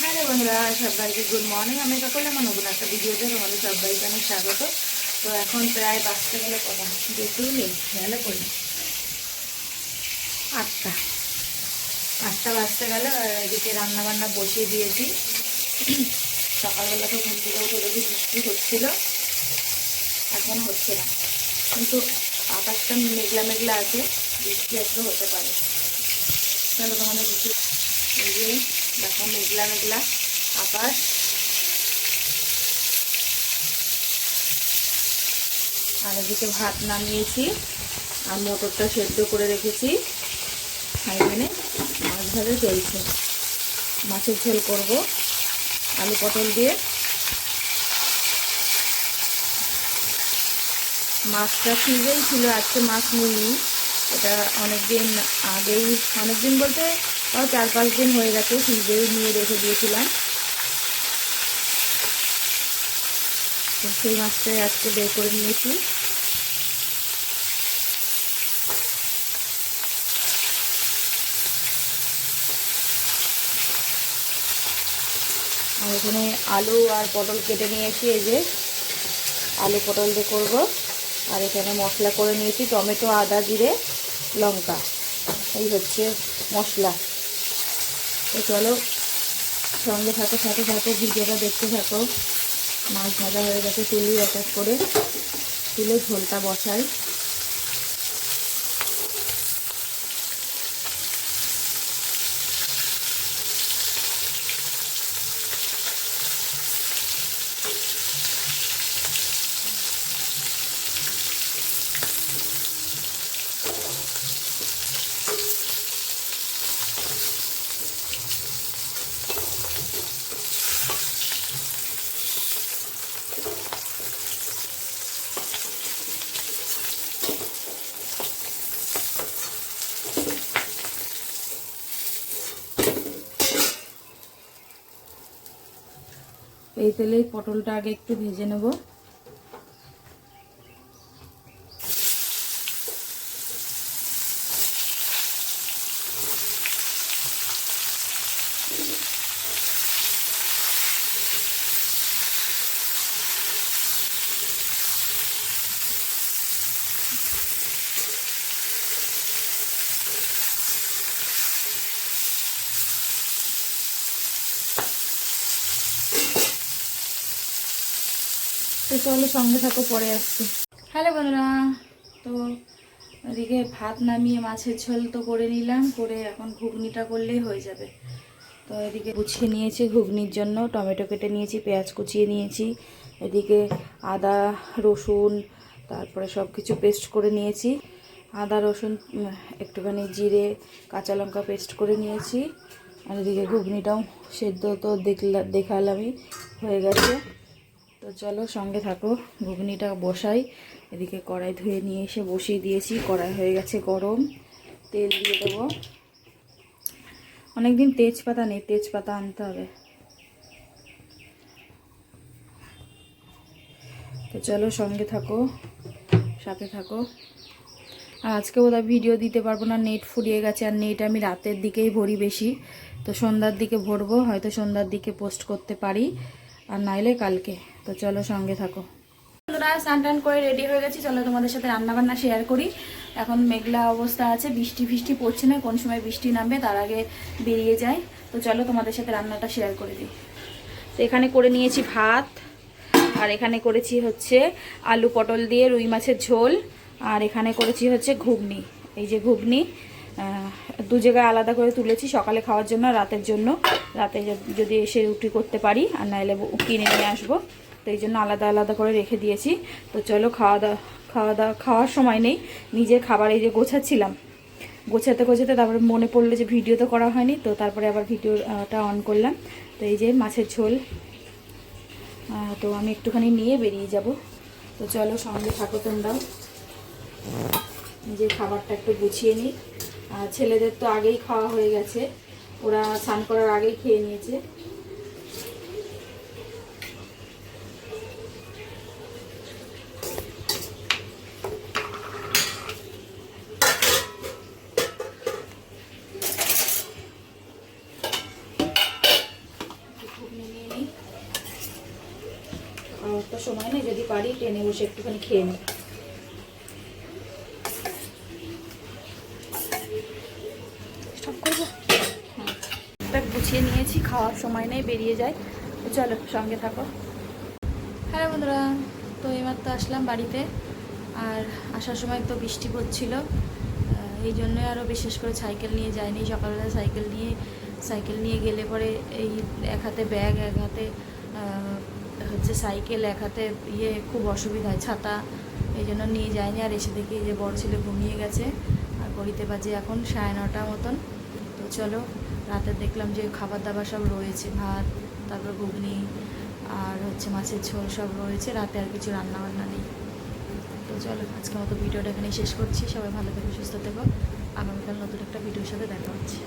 Hello বন্ধুরা, সবাইকে good morning. আমি কাকল আমার নতুন একটা ভিডিওতে তোমাদের সবাইকে অনেক স্বাগত। তো এখন প্রায় বাজতে গেলে কটা দেখেই নেই, খেয়ালে করি 8টা বাজতে গেল। আর এদিকে রান্নাবান্না বসিয়ে দিয়েছি। সকালবেলা তো ঘুম থেকে উঠে দেখি বৃষ্টি হচ্ছিল, এখন হচ্ছে না, কিন্তু আকাশটা মেঘলা মেঘলা আছে, বৃষ্টি আসলে হতে পারে। তাহলে তোমাদের কিছু এই যে দেখো মেঘলা মেঘলা আকাশ। আর এদিকে ভাত নামিয়েছি আর মটরটা সেদ্ধ করে রেখেছি। আর এখানে মাছ ভাজা চলছে, মাছের ঝোল করব আলু পটল দিয়ে। মাছটা ফ্রিজেই ছিল, আজকে মাছ নিইনি। এটা অনেকদিন আগেই, অনেকদিন বলতে 4-5 দিন হয়ে গেছে, ফ্রিজেই নিয়ে রেখে দিয়েছিলাম। তো সেই মাছটাই আজকে বের করে নিয়েছি। আর এখানে আলু আর পটল কেটে নিয়েছি, এই যে আলু পটল দিয়ে করবো। আর এখানে মশলা করে নিয়েছি, টমেটো, আদা, জিরে, লঙ্কা, এই হচ্ছে মশলা। তো চলো সঙ্গে থাকো, সাথে সাথে ভিডিওটা দেখতে থাকো। মাছ ভাজা হয়ে গেছে, তুলি এক এক করে তুলে ঝোলটা বসাই। এই তেলেই পটলটা আগে একটু ভেজে নেব। তো চলো সঙ্গে থাকো, পরে আসছি। হ্যালো বন্ধুরা, তো এদিকে ভাত নামিয়ে মাছের ঝোল তো করে নিলাম, করে এখন ঘুগনিটা করলেই হয়ে যাবে। তো এদিকে গুছিয়ে নিয়েছি ঘুগনির জন্য, টমেটো কেটে নিয়েছি, পেঁয়াজ কুচিয়ে নিয়েছি, এদিকে আদা রসুন তারপরে সব কিছু পেস্ট করে নিয়েছি। আদা রসুন একটুখানি জিরে কাঁচা লঙ্কা পেস্ট করে নিয়েছি। আর এদিকে ঘুগনিটাও সেদ্ধ তো দেখালামই হয়ে গেছে। তো চলো সঙ্গে থাকো, ঘুগনিটা বসাই। এদিকে কড়াই ধুয়ে নিয়ে এসে বসিয়ে দিয়েছি, কড়াই হয়ে গেছে গরম। তেল দিয়ে দেবো। অনেকদিন তেজপাতা নেই, তেজপাতা আনতে হবে। তো চলো সঙ্গে থাকো, সাথে থাকো। আর আজকে বোধহয় ভিডিও দিতে পারবো না, নেট ফুরিয়ে গেছে। আর নেট আমি রাতের দিকেই ভরি বেশি, তো সন্ধ্যার দিকে ভরবো, হয়তো সন্ধ্যার দিকে পোস্ট করতে পারি, আর নাইলে কালকে। তো চলো সঙ্গে থাকো। বন্ধুরা স্নান টান করে রেডি হয়ে গেছি, চলো তোমাদের সাথে রান্নাবান্না শেয়ার করি। এখন মেঘলা অবস্থা আছে, বৃষ্টি পড়ছে না, কোন সময় বৃষ্টি নামবে তার আগে বেরিয়ে যায়। তো চলো তোমাদের সাথে রান্নাটা শেয়ার করে দিই। তো এখানে করে নিয়েছি ভাত, আর এখানে করেছি হচ্ছে আলু পটল দিয়ে রুই মাছের ঝোল, আর এখানে করেছি হচ্ছে ঘুগনি। এই যে ঘুগনি 2 জায়গায় আলাদা করে তুলেছি, সকালে খাওয়ার জন্য, রাতের জন্য। রাতে যদি এসে রুটি করতে পারি, আর নাইলে কিনে নিয়ে আসবো, তো এই জন্য আলাদা আলাদা করে রেখে দিয়েছি। তো চলো খাওয়ার সময় নেই, নিজের খাবার এই যে গোছাচ্ছিলাম, গোছাতে তারপরে মনে পড়লো যে ভিডিও তো করা হয়নি, তো তারপরে আবার ভিডিওটা অন করলাম। তো এই যে মাছের ঝোল, তো আমি একটুখানি নিয়ে বেরিয়ে যাব। তো চলো সঙ্গে থাকো তোমরাও। নিজের খাবারটা একটু গুছিয়ে নিই। আর ছেলেদের তো আগেই খাওয়া হয়ে গেছে, ওরা স্নান করার আগেই খেয়ে নিয়েছে। একটা সময় নেই, যদি পারি ট্রেনে বসে একটুখানি খেয়ে নিই। স্টপ করবো? হ্যাঁ, ব্যাগ গুছিয়ে নিয়েছি, খাওয়ার সময় নেই, বেরিয়ে যায়। তো চলো সঙ্গে থাকো। হ্যাঁ বন্ধুরা, তো এইমাত্র আসলাম বাড়িতে। আর আসার সময় তো বৃষ্টি পড়ছিল, এই জন্য আরও বিশেষ করে সাইকেল নিয়ে যাইনি। সকালবেলা সাইকেল নিয়ে গেলে পরে এই এক হাতে ব্যাগ, এক হাতে হচ্ছে সাইকেল, এক হাতে খুব অসুবিধা হয়, ছাতা, এই জন্য নিয়ে যায়নি। আর এসে দেখি যে বড় ছেলে ঘুমিয়ে গেছে, আর ঘড়িতে বাজে এখন 9:30 মতন। তো চলো, রাতে দেখলাম যে খাবার দাবার সব রয়েছে, ভাত, তারপর ঘুগনি আর হচ্ছে মাছের ঝোল সব রয়েছে, রাতে আর কিছু রান্নাবান্না নেই। তো চলো আজকের মতো ভিডিওটা এখানেই শেষ করছি। সবাই ভালো থেকো, সুস্থ থেকো। আগামীকাল নতুন একটা ভিডিওর সাথে দেখা হচ্ছে।